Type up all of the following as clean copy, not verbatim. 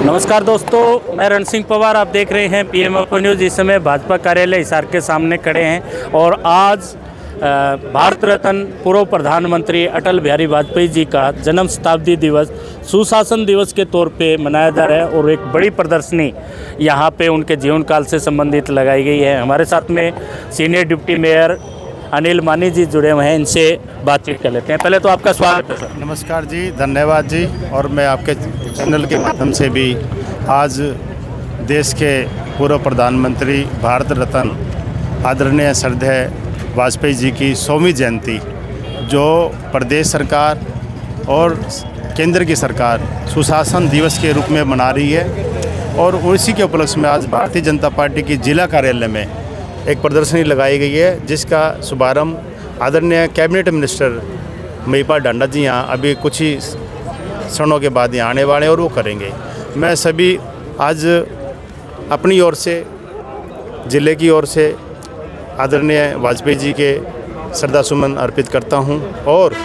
नमस्कार दोस्तों, मैं रण सिंह पवार। आप देख रहे हैं PMFO न्यूज़। इस समय भाजपा कार्यालय हिसार के सामने खड़े हैं और आज भारत रत्न पूर्व प्रधानमंत्री अटल बिहारी वाजपेयी जी का जन्म शताब्दी दिवस सुशासन दिवस के तौर पे मनाया जा रहा है और एक बड़ी प्रदर्शनी यहाँ पे उनके जीवन काल से संबंधित लगाई गई है। हमारे साथ में सीनियर डिप्टी मेयर अनिल मानी जी जुड़े हुए हैं, इनसे बातचीत कर लेते हैं। पहले तो आपका स्वागत है सर। नमस्कार जी, धन्यवाद जी। और मैं आपके चैनल के माध्यम से भी आज देश के पूर्व प्रधानमंत्री भारत रत्न आदरणीय श्रद्धेय वाजपेयी जी की 100वीं जयंती जो प्रदेश सरकार और केंद्र की सरकार सुशासन दिवस के रूप में मना रही है, और उसी के उपलक्ष्य में आज भारतीय जनता पार्टी की जिला कार्यालय में एक प्रदर्शनी लगाई गई है, जिसका शुभारंभ आदरणीय कैबिनेट मिनिस्टर महिपाल ढांडा जी यहाँ अभी कुछ ही क्षणों के बाद यहाँ आने वाले हैं और वो करेंगे। मैं सभी आज अपनी ओर से, ज़िले की ओर से आदरणीय वाजपेयी जी के श्रद्धा सुमन अर्पित करता हूं, और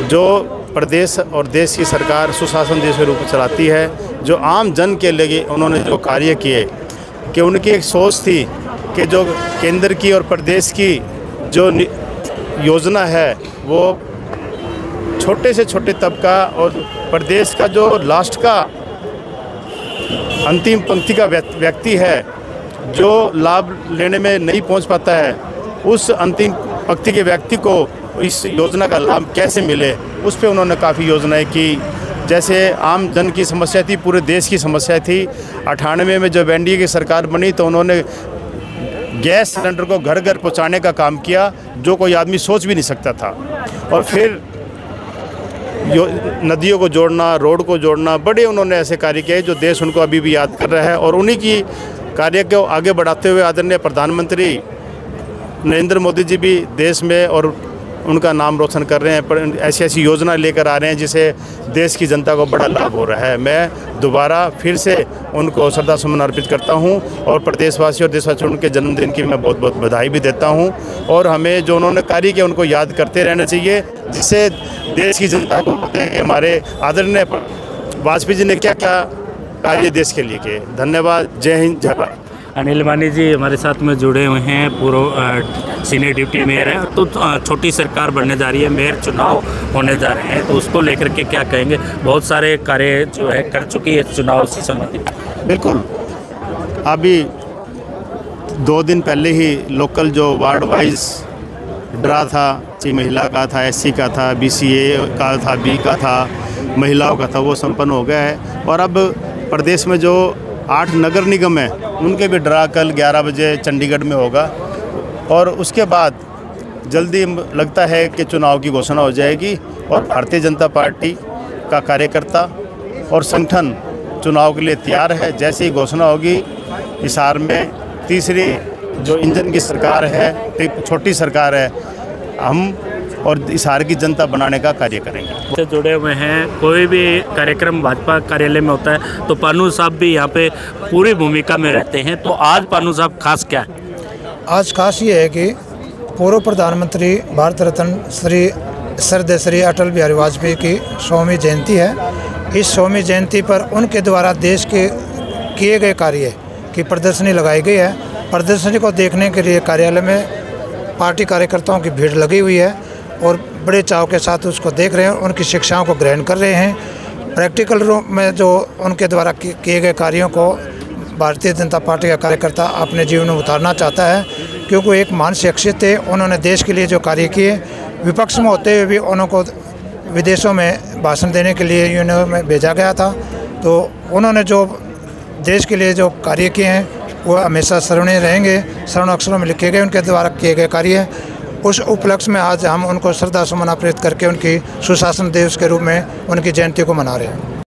जो प्रदेश और देश की सरकार सुशासन देश के रूप में चलाती है, जो आम जन के लिए उन्होंने जो कार्य किए, कि उनकी एक सोच थी कि जो केंद्र की और प्रदेश की जो योजना है वो छोटे से छोटे तबका और प्रदेश का जो लास्ट का अंतिम पंक्ति का व्यक्ति है, जो लाभ लेने में नहीं पहुंच पाता है, उस अंतिम पंक्ति के व्यक्ति को इस योजना का लाभ कैसे मिले, उस पे उन्होंने काफ़ी योजनाएं की। जैसे आम जन की समस्या थी, पूरे देश की समस्या थी। 98 में जब NDA की सरकार बनी तो उन्होंने गैस सिलेंडर को घर घर पहुंचाने का काम किया, जो कोई आदमी सोच भी नहीं सकता था। और फिर नदियों को जोड़ना, रोड को जोड़ना, बड़े उन्होंने ऐसे कार्य किए जो देश उनको अभी भी याद कर रहा है। और उन्हीं की कार्य को आगे बढ़ाते हुए आदरणीय प्रधानमंत्री नरेंद्र मोदी जी भी देश में और उनका नाम रोशन कर रहे हैं, पर ऐसी ऐसी योजना लेकर आ रहे हैं जिसे देश की जनता को बड़ा लाभ हो रहा है। मैं दोबारा फिर से उनको श्रद्धा सुमन अर्पित करता हूं, और प्रदेशवासी और देशवासियों के जन्मदिन की मैं बहुत बहुत बधाई भी देता हूं। और हमें जो उन्होंने कार्य किया उनको याद करते रहना चाहिए, जिससे देश की जनता को हमारे आदरणीय वाजपेयी जी ने क्या क्या कार्य देश के लिए किए। धन्यवाद। जय हिंद, जय भारत। अनिल मानी जी हमारे साथ में जुड़े हुए हैं, पूर्व सीनियर डिप्टी मेयर है। तो छोटी सरकार बनने जा रही है, मेयर चुनाव होने जा रहे हैं, तो उसको लेकर के क्या कहेंगे? बहुत सारे कार्य जो है कर चुकी है चुनाव से संबंधित। बिल्कुल, अभी 2 दिन पहले ही लोकल जो वार्ड वाइज ड्रा था, चाहे महिला का था, SC का था, BCA का था, B का था, महिलाओं का था, वो संपन्न हो गया है। और अब प्रदेश में जो 8 नगर निगम हैं, उनके भी ड्रा कल 11 बजे चंडीगढ़ में होगा, और उसके बाद जल्दी लगता है कि चुनाव की घोषणा हो जाएगी। और भारतीय जनता पार्टी का कार्यकर्ता और संगठन चुनाव के लिए तैयार है। जैसे ही घोषणा होगी, हिसार में तीसरी जो इंजन की सरकार है, छोटी सरकार है, हम और हिसार की जनता बनाने का कार्य करेंगे। से जुड़े हुए हैं, कोई भी कार्यक्रम भाजपा कार्यालय में होता है तो पानू साहब भी यहाँ पे पूरी भूमिका में रहते हैं। तो आज पानू साहब खास क्या है? आज खास ये है कि पूर्व प्रधानमंत्री भारत रत्न श्री अटल बिहारी वाजपेयी की 100वीं जयंती है। इस 100वीं जयंती पर उनके द्वारा देश के किए गए कार्य की प्रदर्शनी लगाई गई है। प्रदर्शनी को देखने के लिए कार्यालय में पार्टी कार्यकर्ताओं की भीड़ लगी हुई है और बड़े चाव के साथ उसको देख रहे हैं, उनकी शिक्षाओं को ग्रहण कर रहे हैं। प्रैक्टिकल रूप में जो उनके द्वारा किए गए कार्यों को भारतीय जनता पार्टी का कार्यकर्ता अपने जीवन में उतारना चाहता है, क्योंकि एक महान शख्सियत थे। उन्होंने देश के लिए जो कार्य किए, विपक्ष में होते हुए भी उनको विदेशों में भाषण देने के लिए यूनियन में भेजा गया था। तो उन्होंने जो देश के लिए जो कार्य किए हैं वो हमेशा स्मरणीय रहेंगे, स्वर्ण अक्षरों में लिखे गए उनके द्वारा किए गए कार्य। उस उपलक्ष्य में आज हम उनको श्रद्धा सुमन अर्पित करके उनकी सुशासन दिवस के रूप में उनकी जयंती को मना रहे हैं।